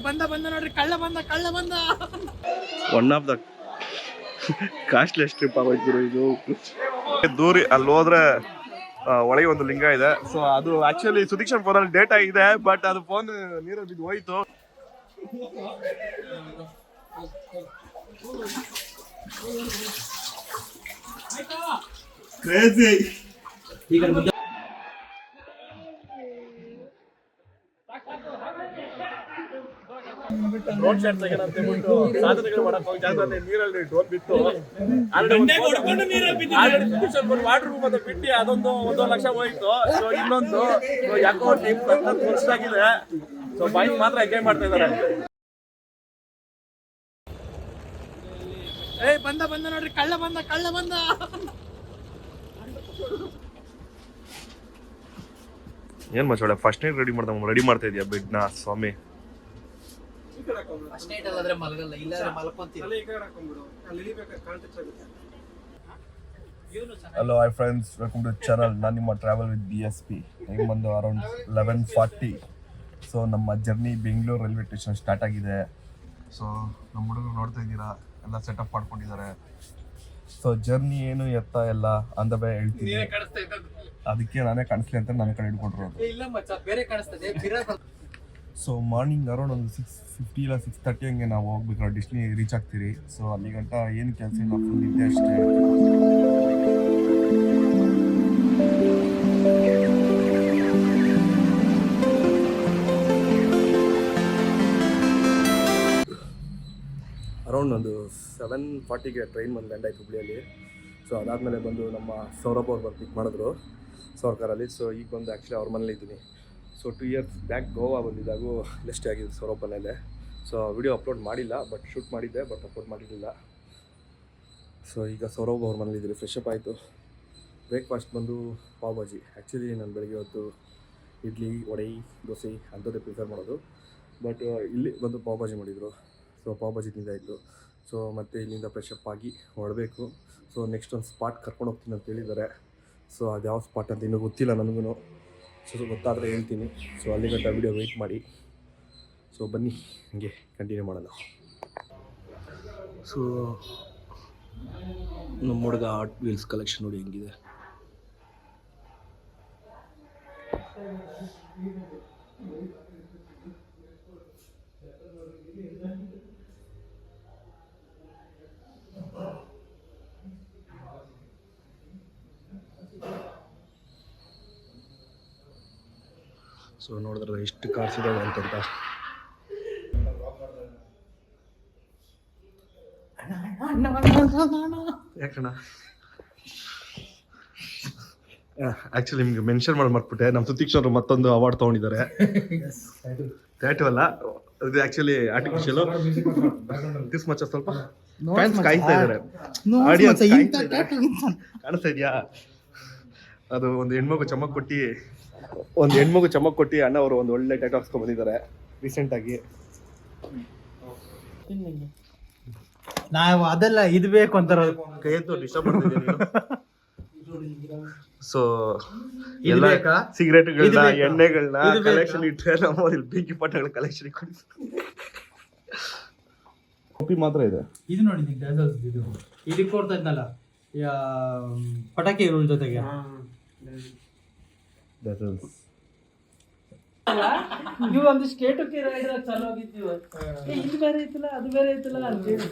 ಬಂದ ನೋಡ್ರಿ, ಕಳ್ಳ ಬಂದ. One of the costliest trip ಆಗೋಯ್ತು ಇದು. ದೂರಿ ಅಲ್ಲಿ ಹೋದ್ರೆ ಒಳಗೆ ಒಂದು ಲಿಂಗ ಇದೆ. ಸೊ ಅದು ಆಕ್ಚುಲಿ ಸುದೀಕ್ಷನ್ ಫೋನಲ್ಲಿ ಡೇಟಾ ಇದೆ, ಬಟ್ ಅದು ಫೋನ್ ನೀರಲ್ಲಿ ಬಿದ್ದು ಹೋಯ್ತು. ಕ್ರೇಜಿ. ಡ್ರೋನ್ ಶಾಟ್ ತೆಗೆನ ಅಂತ ಹೇಳ್ಬಿಟ್ಟು ಸಾಧನೆಗಳು ಮಾಡಕ್ ಹೋಗಿ ಜಾಗದಲ್ಲಿ ನೀರಲ್ಲಿ ಡ್ರೋನ್ ಬಿತ್ತು. ವಾಟರ್ ರೂಮ್ ಅಂತ ಬಿಟ್ಟು ಅದೊಂದು 1 ಲಕ್ಷ ಹೋಯ್ತು. ಸೊ ಇನ್ನೊಂದು ಯಾಕೋ ಟೀಮ್ 10 ವರ್ಷದಾಗಿದೆ. ಸೊ ಬೈಕ್ ಮಾತ್ರ ಎಂಜಾಯ್ ಮಾಡ್ತಾ ಇದಾರೆ. ಬಂದ ನೋಡ್ರಿ, ಕಳ್ಳ ಬಂದ. ಏನ್ ಮಚ್ಚೋಳೆ, ಫಸ್ಟ್ ನೈಟ್ ರೆಡಿ ಮಾಡ್ತಾ ಇದೀಯ ಬೆಡ್ ನ ಸ್ವಾಮಿ? Hello hi friends, welcome to channel. ನಾನು ನಿಮ್ಮ ಟ್ರಾವೆಲ್ ವಿತ್ DSP. ಟೈಮ್ ಬಂದು ಅರೌಂಡ್ 11:40. ಸೊ ನಮ್ಮ journey Bengaluru railway station start ಆಗಿದೆ. ಸೊ ನಮ್ಮ ಹುಡುಗರು ನೋಡ್ತಾ ಇದ್ದೀರಾ, ಎಲ್ಲ ಸೆಟಪ್ ಮಾಡ್ಕೊಂಡಿದ್ದಾರೆ. ಸೊ ಜರ್ನಿ ಏನು ಎತ್ತ ಎಲ್ಲ ಅಂದ ಬೇ ಹೇಳ್ತೀನಿ, ಅದಕ್ಕೆ ನಾನೇ ಕಾಣಿಸ್ಲಿ ಅಂತ ನನ್ನ ಕಡೆ ಹಿಡ್ಕೊಂಡಿರೋದು. ಸೊ ಮಾರ್ನಿಂಗ್ ಅರೌಂಡ್ ಒಂದು 6:50 ಇಲ್ಲ 6:30 ಹಂಗೆ ನಾವು ಹೋಗ್ಬೇಕಾದ್ರೆ ಡಿಸ್ನಿ ರೀಚ್ ಆಗ್ತೀರಿ. ಸೊ ಅಲ್ಲಿ ಗಂಟ ಏನು ಕೆಲಸ ಇಲ್ಲ, ಫುಲ್ ನಿದ್ದೆ ಅಷ್ಟೇ. ಅರೌಂಡ್ ಒಂದು 7:40ಗೆ ಟ್ರೈನ್ ಬಂದು ಲ್ಯಾಂಡ್ ಆಯ್ತು ಹುಬ್ಳಿಯಲ್ಲಿ. ಸೊ ಅದಾದಮೇಲೆ ಬಂದು ನಮ್ಮ ಸೌರಭ್ ಅವ್ರು ಬಂದು ಪಿಕ್ ಮಾಡಿದ್ರು ಅವ್ರ ಕಾರಲ್ಲಿ. ಸೊ ಈಗ ಬಂದು ಆ್ಯಕ್ಚುಲಿ ಅವ್ರ ಮನೇಲಿ ಇದ್ದೀನಿ. ಸೊ 2 ಇಯರ್ಸ್ ಬ್ಯಾಕ್ ಗೋವಾ ಬಂದಿದ್ದಾಗೂ ಲೆಸ್ಟ್ ಆಗಿದೆ ಸೌರಭ್ ಮನೇಲೆ. ಸೊ ವಿಡಿಯೋ ಅಪ್ಲೋಡ್ ಮಾಡಿಲ್ಲ, ಬಟ್ ಶೂಟ್ ಮಾಡಿದ್ದೆ, ಬಟ್ ಅಪ್ಲೋಡ್ ಮಾಡಿರಲಿಲ್ಲ. ಸೊ ಈಗ ಸೌರಭ್ ಅವ್ರ ಮನೇಲಿದ್ದೀರಿ. ಫ್ರೆಶ್ ಅಪ್ ಆಯಿತು. ಬ್ರೇಕ್ಫಾಸ್ಟ್ ಬಂದು ಪಾವ್ ಭಾಜಿ. ಆ್ಯಕ್ಚುಲಿ ನಾನು ಬೆಳಗ್ಗೆ ಹೊತ್ತು ಇಡ್ಲಿ, ವಡೆ, ದೋಸೆ ಅಂಥದ್ದೇ ಪ್ರಿಫರ್ ಮಾಡೋದು, ಬಟ್ ಇಲ್ಲಿ ಬಂದು ಪಾವ್ ಭಾಜಿ ಮಾಡಿದರು. ಸೊ ಪಾವ್ ಭಾಜಿ ತಿಂದಾಯಿತು. ಸೊ ಮತ್ತು ಇಲ್ಲಿಂದ ಫ್ರೆಶ್ ಅಪ್ ಆಗಿ ಹೊರಡಬೇಕು. ಸೊ ನೆಕ್ಸ್ಟ್ ಒಂದು ಸ್ಪಾಟ್ ಕರ್ಕೊಂಡು ಹೋಗ್ತೀನಿ ಅಂತ ಹೇಳಿದ್ದಾರೆ. ಸೊ ಅದು ಯಾವ ಸ್ಪಾಟ್ ಅಂತ ಇನ್ನೂ ಗೊತ್ತಿಲ್ಲ ನನಗೂ. ಸೊ ಗೊತ್ತಾದರೆ ಹೇಳ್ತೀನಿ. ಸೊ ಅಲ್ಲಿ ಗಂಟ ವಿಡಿಯೋ ವೆಯ್ಟ್ ಮಾಡಿ. ಸೊ ಬನ್ನಿ ಹಂಗೆ ಕಂಟಿನ್ಯೂ ಮಾಡೋಣ. ಸೊ ನಮ್ಮ ಹುಡುಗ ಹಾಟ್ ವೀಲ್ಸ್ ಕಲೆಕ್ಷನ್ ನೋಡಿ ಹೆಂಗಿದೆ. ಸೊ ನೋಡಿದ್ರೆ ಎಷ್ಟು ಕಾರ್ಸ್ ಇದಾವೆ ಅಂತಂತ. ಯಾಕಣ್ಣ ಆ್ಯಕ್ಚುಲಿ ನಿಮ್ಗೆ ಮೆನ್ಷನ್ ಮಾಡಿ ಮರ್ಬಿಟ್ಟೆ, ನಮ್ಮ ಸುತೀಕ್ಷರು ಮತ್ತೊಂದು ಅವಾರ್ಡ್ ತೊಗೊಂಡಿದ್ದಾರೆ. ಟ್ಯಾಟು ಅಲ್ಲ, ಇದು ಆ್ಯಕ್ಚುಲಿ ಆರ್ಟಿಫಿಷಿಯಲ್. ದಿಸ್ ಮಚ್ಚ ಸ್ವಲ್ಪ ಫ್ಯಾನ್ಸ್ ಕಾಯ್ತಾ ಇದ್ದಾರೆ, ಆಡಿಯನ್ಸ್ ಕಾಣಿಸ್ತಾ ಇದೆಯಾ? ಅದು ಒಂದು ಹೆಣ್ಮಗು ಚಮಕ್ ಕೊಟ್ಟು ಅಣ್ಣ ಅವರು ಒಂದು ಒಳ್ಳೆ ಟ್ಯಾಟು ಹಾಕ್ಸ್ಕೊಂಡ್ ಬಂದಿದ್ದಾರೆ ರೀಸೆಂಟಾಗಿ. ನಾವು ಅದೆಲ್ಲ ಇದು ಬೇಕು ಅಂತಾರ ಕೈ ಎತ್ತು ಡಿಸ್ಟರ್ಬ್ ಮಾಡ್ತಿದ್ದೀನಿ. ಸೊ ಎಲ್ಲ ಸಿಗರೇಟ್ಗಳನ್ನ, ಎಣ್ಣೆಗಳನ್ನ ಕಲೆಕ್ಷನ್ ಇಟ್ಟರೆ ನಮ್ಮ ಬೆಂಕಿ ಪಟ್ಟಗಳ ಕಲೆಕ್ಷನ್ ಕಾಪಿ ಮಾತ್ರ ಇದೆ. ಇದು ನೋಡಿ ಇದು ಇದಕ್ಕೆ ಕೊಡ್ತಾ ಇದ್ನಲ್ಲ ಪಟಾಕಿ ಜೊತೆಗೆ. ನೀವು ಒಂದು ಸ್ಟೇಟಕ್ಕೆ ಚಾಲು ಆಗಿದ್ದೀವಿ, ಇದು ಬೇರೆ ಐತಲ್ಲ ಅದು ಬೇರೆ ಐತಲ್ಲ ಅಂತ ಹೇಳಿ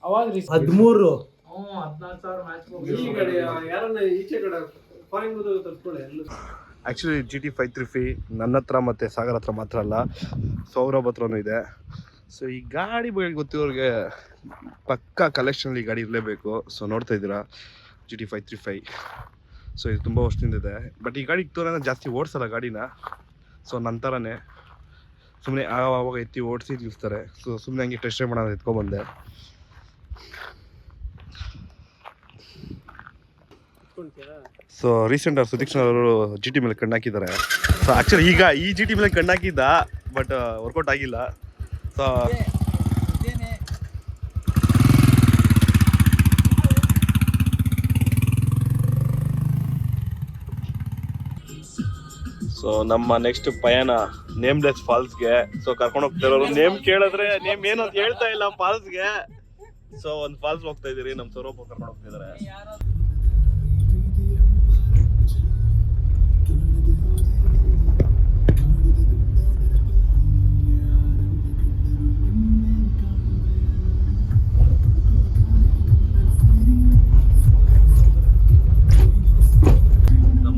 ಅವಾಗ 13 ಆಕ್ಚುಲಿ GT 535 ನನ್ನ ಹತ್ರ ಮತ್ತೆ ಸಾಗರ್ ಹತ್ರ ಮಾತ್ರ ಅಲ್ಲ, ಸೌರಭ್ ಹತ್ರನೂ ಇದೆ. ಸೊ ಈ ಗಾಡಿ ಬಗ್ಗೆ ಗೊತ್ತಿರೋರಿಗೆ ಪಕ್ಕಾ ಕಲೆಕ್ಷನ್ ಈ ಗಾಡಿ ಇರಲೇಬೇಕು. ಸೊ ನೋಡ್ತಾ ಇದ್ದೀರಾ GT 535. ಸೊ ಇದು ತುಂಬ ವರ್ಷದಿಂದ ಇದೆ, ಬಟ್ ಈ ಗಾಡಿ ಇತ್ತು ಜಾಸ್ತಿ ಓಡಿಸಲ್ಲ ಗಾಡಿನ. ಸೊ ನಂತರನೇ ಸುಮ್ಮನೆ ಆವಾಗ ಎತ್ತಿ ಓಡಿಸಿ ನಿಲ್ಲಿಸ್ತಾರೆ. ಸೊ ಸುಮ್ಮನೆ ಹಂಗೆ ಟೆಸ್ಟ್ ಡ್ರೈವ್ ಮಾಡೋದು ಎತ್ಕೊಂಡ್ಬಂದೆ. ಸೊ ರೀಸೆಂಟ್ ಅವ್ರು ಸುದೀಕ್ಷನ್ ಅವರು GT ಮೇಲೆ ಕಣ್ಣು ಹಾಕಿದ್ದಾರೆ. ಸೊ ಆ್ಯಕ್ಚುಲಿ ಈಗ ಈ GT ಮೇಲೆ ಕಣ್ಣು ಹಾಕಿದ್ದ, ಬಟ್ ವರ್ಕೌಟ್ ಆಗಿಲ್ಲ. ಸೊ ಸೊ ನಮ್ಮ ನೆಕ್ಸ್ಟ್ ಪಯಣ ನೇಮ್ಲೆಸ್ ಫಾಲ್ಸ್ಗೆ. ಸೊ ಕರ್ಕೊಂಡು ಹೋಗ್ತಿರೋರು ನೇಮ್ ಕೇಳಿದ್ರೆ ನೇಮ್ ಏನು ಅಂತ ಹೇಳ್ತಾ ಇಲ್ಲ ಫಾಲ್ಸ್ಗೆ. ಸೊ ಒಂದು ಫಾಲ್ಸ್ ಹೋಗ್ತಾ ಇದೀರಿ, ನಮ್ಮ ಸೌರಭ ಕರ್ಕೊಂಡು ಹೋಗ್ತಿದ್ದಾರೆ.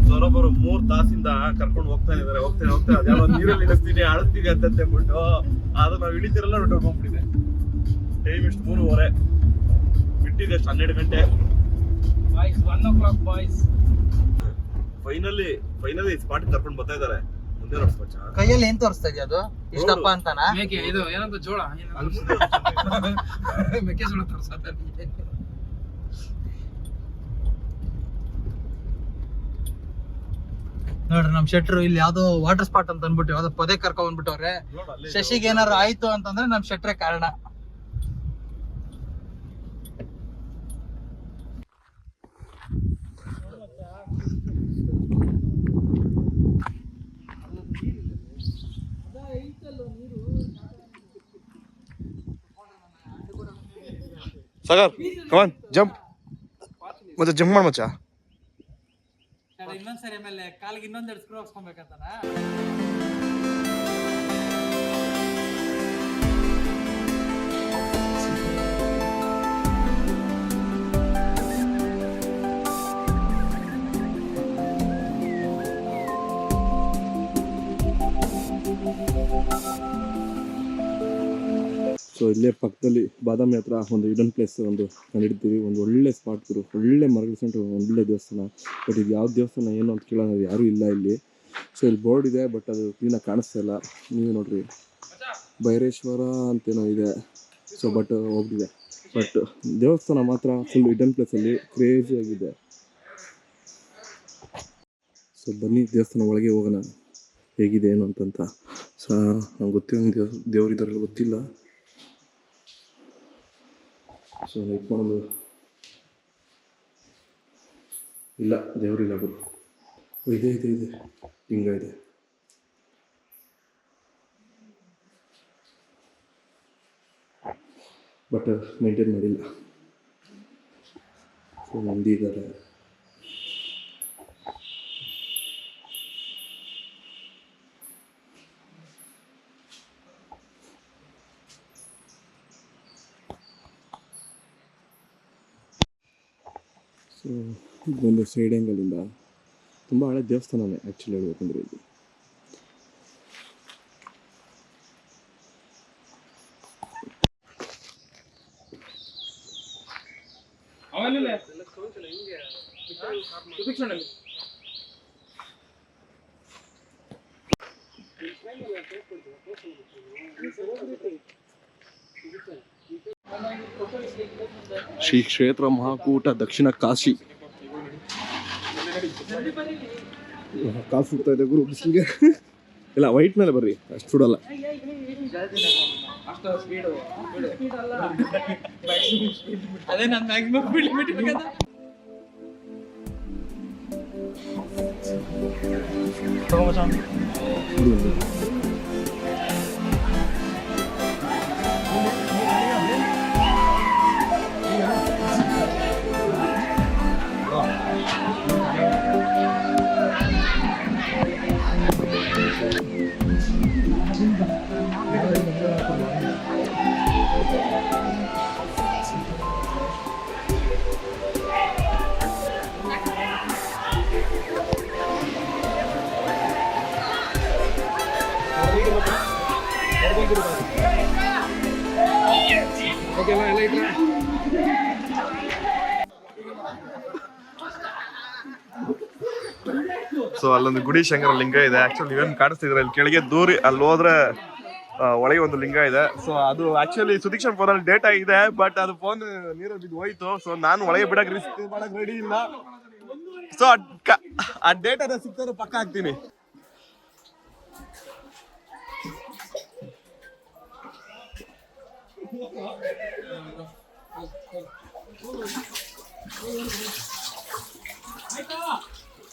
ಸೌರಭರು 3 ತಾಸಿಂದ ಕರ್ಕೊಂಡು ಹೋಗ್ತಾನೆ ಇದಾರೆ. ಹೋಗ್ತಾ ಅದ್ಯಾವ ನೀರಲ್ಲಿ ಇಳಿಸ್ತೀನಿ ಆಳಿಸ್ತೀನಿ ಅಂತ ಹೇಳ್ಬಿಟ್ಟು ಆದ್ರೆ ನಾವು ಇಳಿತಿರಲ್ಲ ಹೋಗ್ಬಿಟ್ಟಿದೆ. ಟೈಮ್ ಎಷ್ಟು 3:30 ಬಿಟ್ಟಿದೆ 12 ಗಂಟೆ. Boys 1 o'clock boys. Finally spot ಕರ್ಕೊಂಡು ಬರ್ತಾ ಇದಾರೆ. ಮುಂದೆ ನೋಡ್ಸ್ಕೊಚ್ಚ ಕೈಯಲ್ಲಿ ಏನ್ ತೋರಿಸ್ತಾ ಇದೆಯಾ ಅದು ಇಷ್ಟಪ್ಪ ಅಂತಾನಾ? ಮೇಕೆ ಇದು ಏನಂತ ಜೋಳ ಮೆಕ್ಕೆಜೋಳ ತೋರಿಸ್ತಾ ನೋಡ್ರಿ ನಮ್ ಶೆಟ್ರು ಇಲ್ಲಿ ಯಾವ್ದೋ ವಾಟರ್ ಸ್ಪಾಟ್ ಅಂತ ಅನ್ಬಿಟ್ಟು ಯಾವ್ದೋ ಪದೇ ಕರ್ಕೊಂಡ್ ಬಂದ್ಬಿಟ್ಟವ್ರೆ. ಶಶಿಗೆ ಏನಾರು ಆಯ್ತು ಅಂತಂದ್ರೆ ನಮ್ ಶೆಟ್ರೆ ಕಾರಣ. ಸಾಗರ್ ಕಮಾನ್ ಜಂಪ್ ಮತ್ತೆ ಜಂಪ್ ಮಾಡ ಮಚ್ಚ. ಇನ್ನೊಂದ್ಸರಿ ಆಮೇಲೆ ಕಾಲಿಗೆ ಇನ್ನೊಂದೆರಡು ಸ್ಕ್ರೂ ಹಾಕ್ಸ್ಕೊಬೇಕಂತಾನ. ಸೊ ಇಲ್ಲೇ ಪಕ್ಕದಲ್ಲಿ ಬಾದಾಮಿ ಹತ್ರ ಒಂದು ಹಿಡನ್ ಪ್ಲೇಸ್ ಒಂದು ಕಂಡಿಡ್ತೀವಿ. ಒಂದು ಒಳ್ಳೆ ಸ್ಪಾಟ್ ಗುರು, ಒಳ್ಳೆ ಮರಗಳ ಸೆಂಟ್ರ್, ಒಳ್ಳೆ ದೇವಸ್ಥಾನ. ಬಟ್ ಇದು ಯಾವ ದೇವಸ್ಥಾನ ಏನು ಅಂತ ಕೇಳೋಣ, ಯಾರೂ ಇಲ್ಲ ಇಲ್ಲಿ. ಸೊ ಇಲ್ಲಿ ಬೋರ್ಡ್ ಇದೆ ಬಟ್ ಅದು ಕ್ಲೀನಾಗಿ ಕಾಣಿಸ್ತಾ ಇಲ್ಲ. ನೀವು ನೋಡ್ರಿ ಭೈರೇಶ್ವರ ಅಂತೇನೋ ಇದೆ. ಸೊ ಬಟ್ ಹೋಗ್ತಿದೆ. ಬಟ್ ದೇವಸ್ಥಾನ ಮಾತ್ರ ಫುಲ್ ಹಿಡನ್ ಪ್ಲೇಸಲ್ಲಿ ಕ್ರೇಜಿ ಆಗಿದೆ. ಸೊ ಬನ್ನಿ ದೇವಸ್ಥಾನ ಒಳಗೆ ಹೋಗೋಣ ಹೇಗಿದೆ ಏನು ಅಂತಂತ. ಸೊ ನಂಗೆ ಗೊತ್ತಿರೋ ದೇವರಿದ್ದಾರಲ್ಲ ಗೊತ್ತಿಲ್ಲ. ಸೊ ಇಟ್ಕೊಂಡು ಇಲ್ಲ ದೇವರಿಲ್ಲ ಗುರು. ಇದೆ ಲಿಂಗ ಇದೆ. ಬಟ್ ಮೇಂಟೈನ್ ಮಾಡಿಲ್ಲ. ಸೊ ನಂದಿ ಇದ್ದಾರೆ. ಸೊ ಇದೊಂದು ಸೈಡ್ ಆ್ಯಂಗಲಿಂದ ತುಂಬ ಹಳೆ ದೇವಸ್ಥಾನನೇ ಆ್ಯಕ್ಚುಲಿ ಹೇಳ್ಬೇಕಂದ್ರೆ ಇದು. ಶ್ರೀ ಕ್ಷೇತ್ರ ಮಹಾಕೂಟ ದಕ್ಷಿಣ ಕಾಶಿ. ಕಾಲು ಸುಡ್ತಾ ಇದೆ ಗುರು ಬಿಸಿಲಿಗೆ. ಇಲ್ಲ ವೈಟ್ ಮೇಲೆ ಬರ್ರಿ, ಅಷ್ಟು ಸುಡಲ್ಲ. ಅದೇ ನಾನು ಮ್ಯಾಕ್ಸಿಮಮ್ ಬಿಡ್ಬೇಕಂತ. ಸೊ ಅಲ್ಲೊಂದು ಗುಡಿ ಶಂಕರ ಲಿಂಗ ಇದೆ. ಆಕ್ಚುಲಿ ನೀವೇನು ಕಾಣಿಸ್ತಿದ್ರೆ ಇಲ್ಲಿ ಕೆಳಗೆ ದೂರಿ ಅಲ್ಲಿ ಹೋದ್ರೆ ಒಳಗೆ ಒಂದು ಲಿಂಗ ಇದೆ. ಸೊ ಅದು ಆಕ್ಚುಲಿ ಸುದೀಕ್ಷನ್ ಫೋನಲ್ಲಿ ಡೇಟಾ ಇದೆ, ಬಟ್ ಅದು ಫೋನ್ ನೀರಲ್ಲಿ ಬಿದ್ದು ಹೋಯ್ತು. ಸೊ ನಾನು ಒಳಗೆ ಬಿಡಕ್ಕೆ ರಿಸ್ಕ್ ಮಾಡಕ್ ರೆಡಿ ಇಲ್ಲ. ಸೊ ಆ ಡೇಟಾನ ಸಿಗ್ತಾರೆ ಪಕ್ಕ ಹಾಕ್ತೀನಿ.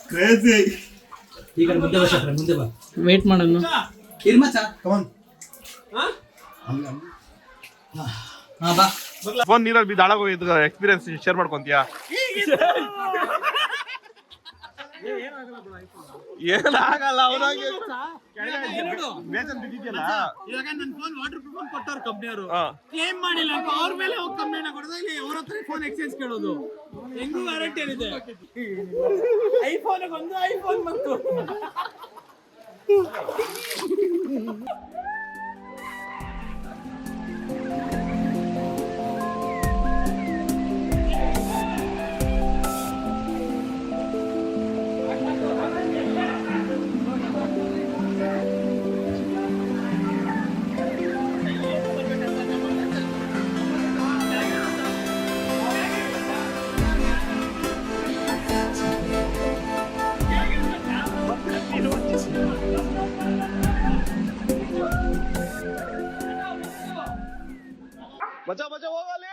ಕ್ರೇಜಿ ಈಗ ಮುಂದೆ ಬಾ ಶಕ್ರ, ಮುಂದೆ ಬಾ. ವೇಟ್ ಮಾಡೋಣ. ಇರ್ಮಚ್ಚ ಕಮಾನ್. ಹಾ ಬಾ. ಫೋನ್ ನೀರಲ್ಲಿ ಬಿದ್ದು ಹಾಳಾಗೋಗಿದ್ದು ಎಕ್ಸ್ಪೀರಿಯನ್ಸ್ ಶೇರ್ ಮಾಡ್ಕೊಂತೀಯಾ? ಏನಾಗಲ್ಲ ಅವನಾಗೆ ಬೇಜನ್ ಬಿದ್ದಿದ್ಯಲ್ಲ. ಇವಾಗ ನನ್ನ ಫೋನ್ ವಾಟರ್ ಪ್ರೂಫ್ ಕೊಟ್ಟವ್ರು ಕಂಪ್ನಿಯವರು ಕ್ಲೇಮ್ ಮಾಡಿಲ್ಲ ಅಂತ ಅವ್ರ ಮೇಲೆ ಹೋಗಿ ಕಂಪ್ಲೇಂಟ್ ಕೊಡೋದು. ಇಲ್ಲಿ ಅವ್ರ ಹತ್ರ ಫೋನ್ ಎಕ್ಸ್ಚೇಂಜ್ ಕೇಳೋದು. ಹೆಂಗೂ ವ್ಯಾರಂಟಿ ಏನಿದೆ? ಐಫೋನ್ ಒಂದು ಐಫೋನ್ ಬಂತು. ಬಚಾ ಹೋಗಲಿ.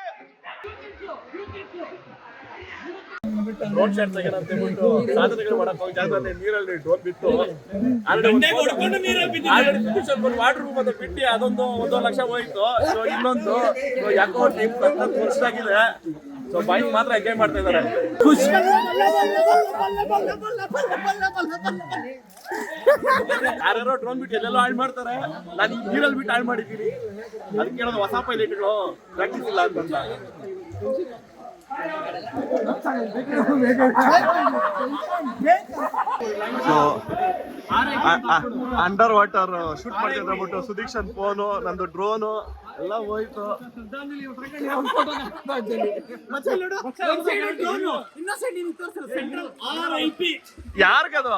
ಡ್ರೋನ್ ಶಾಟ್ ತೆಗೆನ ಅಂತ ಹೇಳ್ಬಿಟ್ಟು ಸಾಧನೆಗಳು ಮಾಡಕ್ ಹೋಗಿ ಜಾಗದಲ್ಲಿ ನೀರಲ್ಲಿ ಡ್ರೋನ್ ಬಿಟ್ಟು ವಾಟರ್ ರೂಮ್ ಅಂತ ಬಿಟ್ಟು ಅದೊಂದು 1 ಲಕ್ಷ ಹೋಯ್ತು. ಸೊ ಇನ್ನೊಂದು ಯಾಕೋ ಟೈಮ್ ವರ್ಷದಾಗಿದೆ. ಸೊ ಬೈಕ್ ಮಾತ್ರ ಎಂಜಾಯ್ ಮಾಡ್ತಾ ಇದಾರೆ. ಯಾರ್ಯಾರೋ ಡ್ರೋನ್ ಬಿಟ್ಟು ಎಲ್ಲೆಲ್ಲೋ ಹಾಳು ಮಾಡ್ತಾರೆ. ನಾನು ಈ ನೀರಲ್ಲಿ ಬಿಟ್ಟು ಹಾಳು ಮಾಡಿದ್ದೀನಿ. ಅದಕ್ಕೆ ಹೇಳೋದು ಹೊಸ ಪೈಲಟ್ಗಳು ಪ್ರಾಕ್ಟೀಸ್ ಇಲ್ಲ ಅಂತ. ಅಂಡರ್ ವಾಟರ್ ಶೂಟ್ ಮಾಡ್ತಿದ್ಬಿಟ್ಟು ಸುದೀಕ್ಷನ್ ಫೋನು, ನಂದು ಡ್ರೋನು ಎಲ್ಲ ಹೋಯ್ತು. ಯಾರ್ಗದು?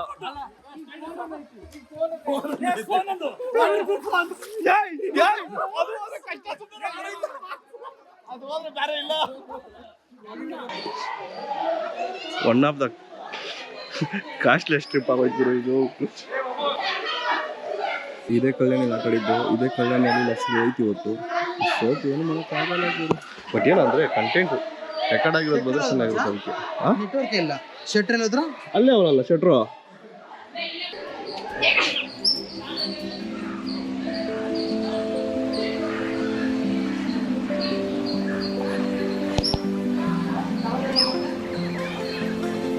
One of the costliest trip ಆಗೋಯ್ತು ಇದು. ಇದೇ ಕಲ್ಯಾಣಿಯಲ್ಲಿ ಆಟಾಡಿದ್ದು. ಇದೇ ಕಲ್ಯಾಣಿಯಲ್ಲಿ ಲಕ್ಷ ಐತಿ ಇವತ್ತು. ಸೋತು ಏನು ಮಾಡೋಕ್ಕಾಗಲ್ಲ. ಬಟ್ ಏನಂದ್ರೆ ಕಂಟೆಂಟ್ ರೆಕಾರ್ಡ್ ಆಗಿರೋದು ಬಂದ್ರೆ ಚೆನ್ನಾಗಿರುತ್ತೆ. ಅದಕ್ಕೆ ನೆಟ್ವರ್ಕ್ ಇಲ್ಲ. ಶೆಟ್ರ್ ಹೋದ್ರು ಅಲ್ಲೇ ಅವರಲ್ಲ ಶೆಟ್ರು.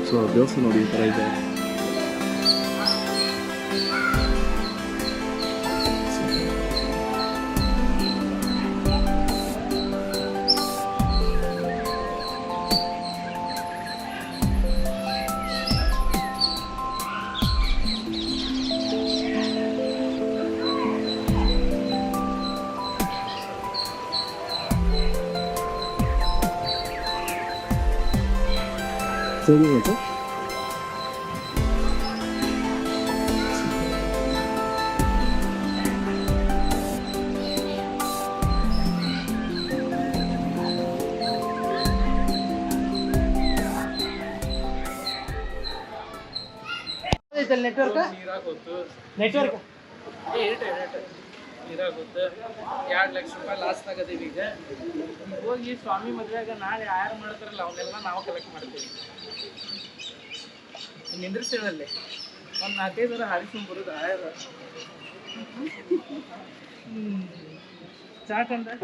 ಸೊ ದೇವಸ್ಥಾನ ನೋಡಿ ಈ ಥರ ಇದೆ. ಸರಿ ಆಯ್ತು. Network network ನೀರಾಗುತ್ತೆ. 2 ಲಕ್ಷ ರೂಪಾಯಿ ಲಾಸ್ ತಗೋದೀವಿ. ಈಗ ಹೋಗಿ ಸ್ವಾಮಿ ಮದುವೆಯಾಗ ನಾಳೆ ಯಾರು ಮಾಡ್ತಾರಲ್ಲ ಅವನ್ನೆಲ್ಲ ನಾವು ಕಲೆಕ್ಟ್ ಮಾಡ್ತೀವಿ. ನಿಂದ್ರಿಸ್ತೀವಲ್ಲಿ ಒಂದು 4-5 ಥರ ಹಾರಿಸ್ಕೊಂಡು ಬರೋದು ಆಯರ ಸಾಕಂದ್ರೆ